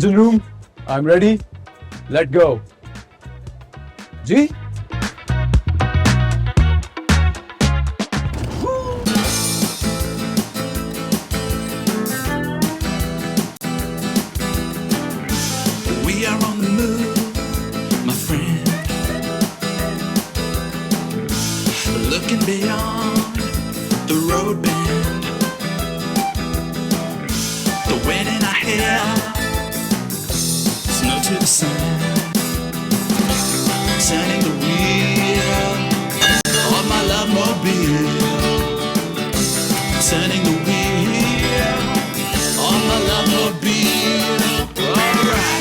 Engine room, I'm ready. Let go. G? We are on the move, my friend. Looking beyond the road bend. The wind in our hair, snow to the sun. Turning the wheel of my love mobile. Turning the wheel of my love mobile. Alright.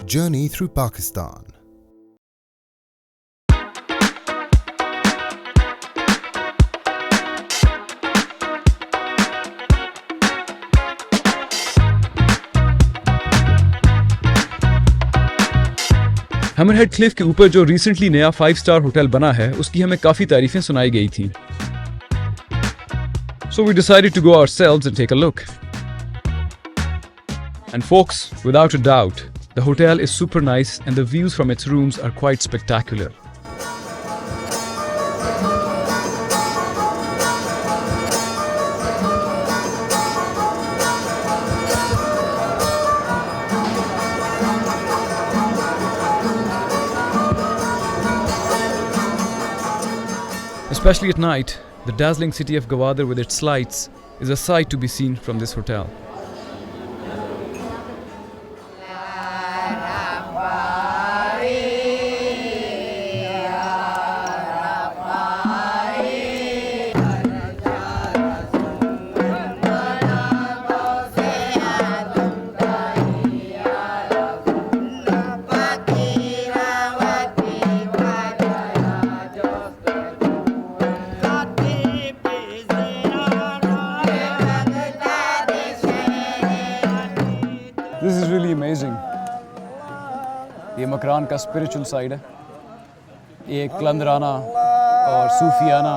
Journey through Pakistan. Hammerhead Cliff के ऊपर जो recently नया five-star hotel बना है उसकी हमें काफी तारीफें सुनाई गई थी. So we decided to go ourselves and take a look. And folks, without a doubt, the hotel is super nice and the views from its rooms are quite spectacular. Especially at night, the dazzling city of Gwadar with its lights is a sight to be seen from this hotel. This is really amazing. ये मकरान का spiritual side है. ये कलंदराना और सूफियाना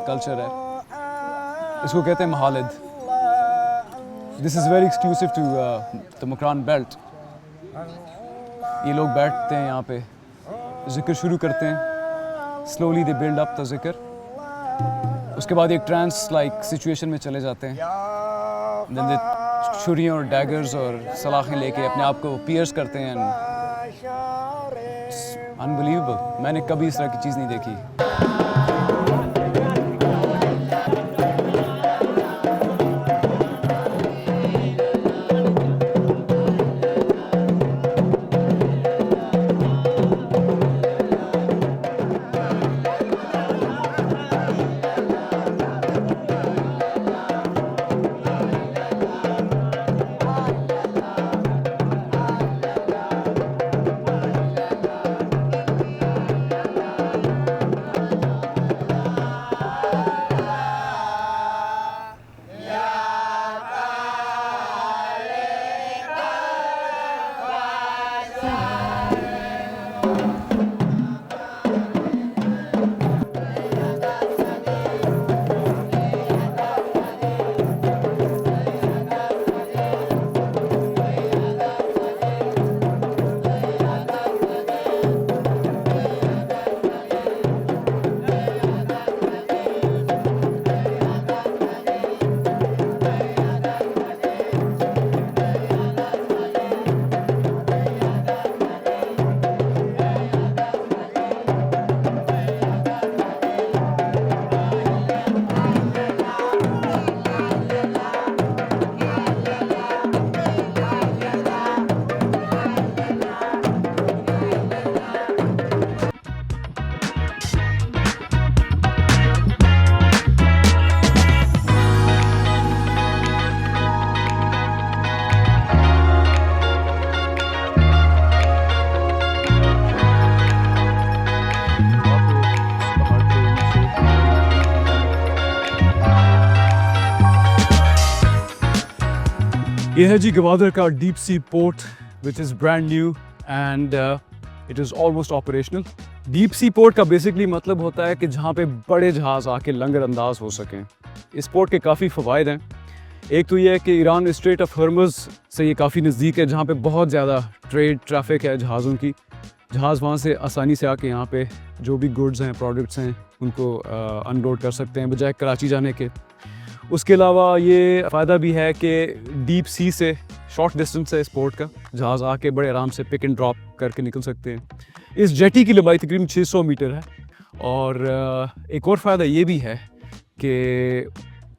culture है. इसको कहते हैं महालिद. This is very exclusive to the Makran belt. ये लोग बैठते हैं यहाँ पे, जिक्र शुरू करते हैं. Slowly they build up the zikr. उसके बाद एक trance like situation में चले जाते हैं. Then they छुरियाँ और डैगर्स और सलाखें लेके अपने आप को पियर्स करते हैं. अनबिलीवेबल. मैंने कभी इस तरह की चीज़ नहीं देखी. ये है जी गवादर का deep sea port which is brand new and it is almost operational. Deep sea port का बेसिकली मतलब होता है कि जहाँ पे बड़े जहाज़ आके लंगर अंदाज हो सकें। इस पोर्ट के काफ़ी फ़वाइद हैं। एक तो ये है कि ईरान स्ट्रेट ऑफ हॉर्मुज़ से ये काफ़ी नज़दीक है, जहाँ पे बहुत ज़्यादा ट्रेड ट्रैफिक है जहाज़ों की। जहाज़ वहाँ से आसानी से आके यहाँ पे जो भी गुड्स हैं, प्रोडक्ट्स हैं, उनको अनलोड कर सकते हैं बजाय कराची जाने के। उसके अलावा ये फ़ायदा भी है कि डीप सी से शॉर्ट डिस्टेंस है इस पोर्ट का, जहाज़ आके बड़े आराम से पिक एंड ड्रॉप करके निकल सकते हैं। इस जेटी की लंबाई तकरीबन 600 मीटर है। और एक और फ़ायदा ये भी है कि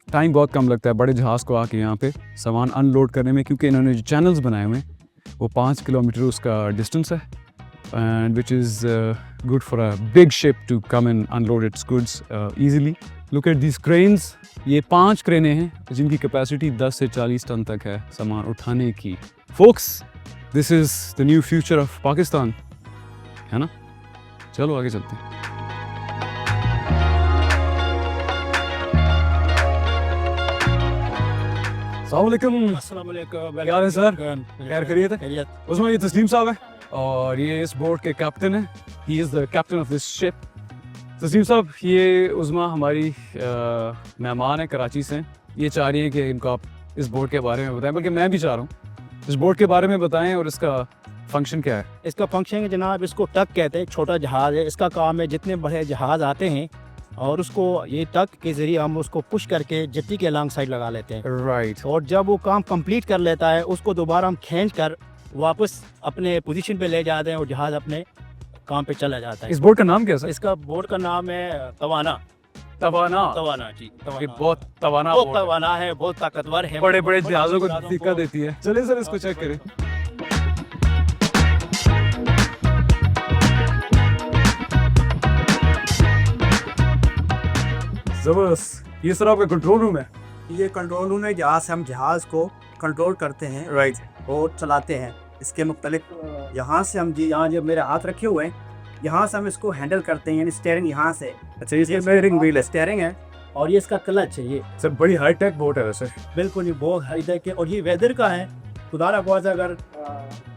टाइम बहुत कम लगता है बड़े जहाज़ को आके यहाँ पे सामान अनलोड करने में, क्योंकि इन्होंने जो चैनल्स बनाए हुए हैं वो 5 किलोमीटर उसका डिस्टेंस है, and which is good for a big ship to come and unload its goods easily. Look at these cranes. ये 5 क्रेनें हैं जिनकी कैपेसिटी 10 से 40 टन तक है सामान उठाने की। Folks, this is the new future of Pakistan, है ना? चलो आगे चलते हैं। अस्सलामुअलैकुम। क्या हाल है सर? खैर खैरियत है? उसमें ये तस्लीम साहब है और ये इस बोट के कैप्टन है। He is the captain of this ship. तस्लीम साहब, ये उज़मा हमारी मेहमान है, कराची से। ये चाह रही है कि इनको आप इस बोट के बारे में बताएं, बल्कि मैं भी चाह रहा हूँ इस बोट के बारे में बताएं और इसका फंक्शन क्या है। इसका फंक्शन है जनाब, इसको टक कहते हैं। छोटा जहाज़ है। इसका काम है जितने बड़े जहाज़ आते हैं और उसको ये टक के ज़रिए हम उसको पुश करके जेट्टी के अलॉन्ग साइड लगा लेते हैं। राइट। और जब वो काम कंप्लीट कर लेता है उसको दोबारा हम खींच कर वापस अपने पोजीशन पे ले जाते हैं और जहाज़ अपने काम पे चला जाता है। इस बोट का नाम क्या है सर? इसका बोट का नाम है तवाना। तवाना। तवाना जी, ये तवाना। बहुत तवाना बहुत बोट है। तवाना है, बहुत ताकतवर है। बड़े बड़े जहाज़ों को जहाज़ों दिक्कत देती है। चलिए सर इसको चेक करें। जबरदस्त। ये सर आपका कंट्रोल रूम है? ये कंट्रोल रूम है जहाँ से हम जहाज़ को कंट्रोल करते हैं। राइट। और चलाते हैं। इसके मुख्तलिफ यहाँ से हम जी, यहाँ जब मेरे हाथ रखे हुए हैं यहाँ से हम इसको हैंडल करते हैं, यानी स्टेयरिंग यहाँ से। अच्छा, ये स्टीयरिंग व्हील है। स्टेयरिंग है और ये इसका क्लच है। ये सर बड़ी हाई टेक बोट है वैसे। बिल्कुल ये बहुत हाई टेक है। और ये वेदर का है। खुदा ना खास्ता अगर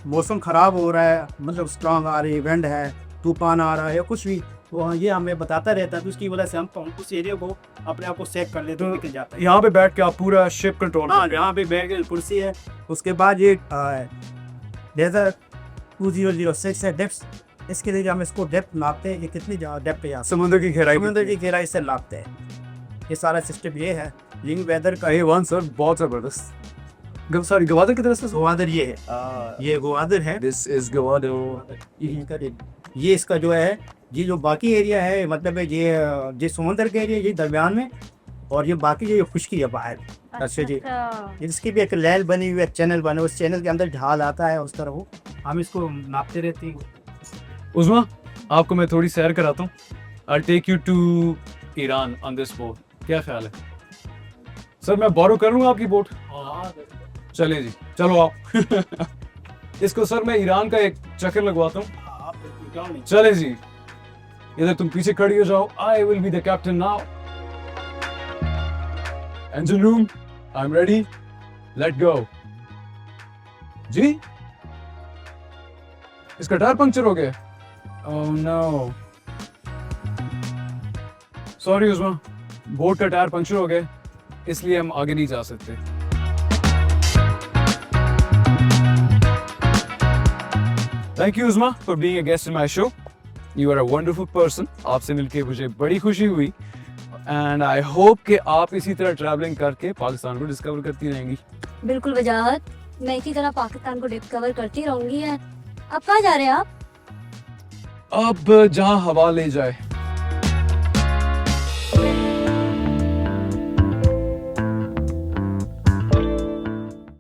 मौसम ख़राब हो रहा है, मतलब स्ट्रांग आ रही है, विंड है, तूफान आ रहा है या कुछ भी, तो ये हमें बताता रहता है। तो उसकी वजह से हम उस एरिया को अपने आप को सेव कर लेते हैं, निकल जाता है। यहाँ पे बैठ के आप पूरा शिप कंट्रोल। हाँ, यहाँ पे बैठ के कुर्सी है। उसके बाद ये लेज़र 2006 है डेप्थ। इसके लिए हम इसको डेप्थ नापते हैं, ये कितनी डेप्थ पे यहाँ समुद्र की गहराई। समुद्र की गहराई से नापते हैं। ये सारा सिस्टम ये है। लिंग वेदर का A1 सर, बहुत जबरदस्त। सॉरी, गवादर की तरफ से। गवादर ये है। ये गवादर है। This is Gwadar. ये इसका जो है, ये जो बाकी एरिया है, मतलब ये समुद्र का एरिया, ये दरमियान में, और ये बाकी ये खुश्की है बाहर। अच्छा जी। इसकी भी एक लैल बनी हुई है, चैनल बने, उस चैनल के अंदर ढाल आता है उस तरह। हम इसको नापते रहते हैं। उज़मा, आपको मैं थोड़ी सैर कराता हूँ। I take you to Iran on this boat. क्या ख्याल है सर? मैं बोरो कर लूँ आपकी बोट? चलिए जी, चलो आप। इसको सर मैं ईरान का एक चक्कर लगवाता हूँ। चले जी, इधर तुम पीछे खड़ी हो जाओ। I will be the captain now. Engine room, I am ready, let go. जी, इसका टायर पंक्चर हो गया। Oh no, sorry Uzma, boat का टायर पंक्चर हो गया, इसलिए हम आगे नहीं जा सकते। Thank you Uzma for being a guest in my show. You are a wonderful person. आपसे मिलके मुझे बड़ी खुशी हुई एंड आई होप कि आप इसी तरह ट्रैवलिंग करके पाकिस्तान को डिस्कवर करती रहेंगी। बिल्कुल वजाहत, मैं इसी तरह पाकिस्तान को डिस्कवर करती रहूंगी। अब कहाँ जा रहे हैं आप? अब जहाँ हवा ले जाए।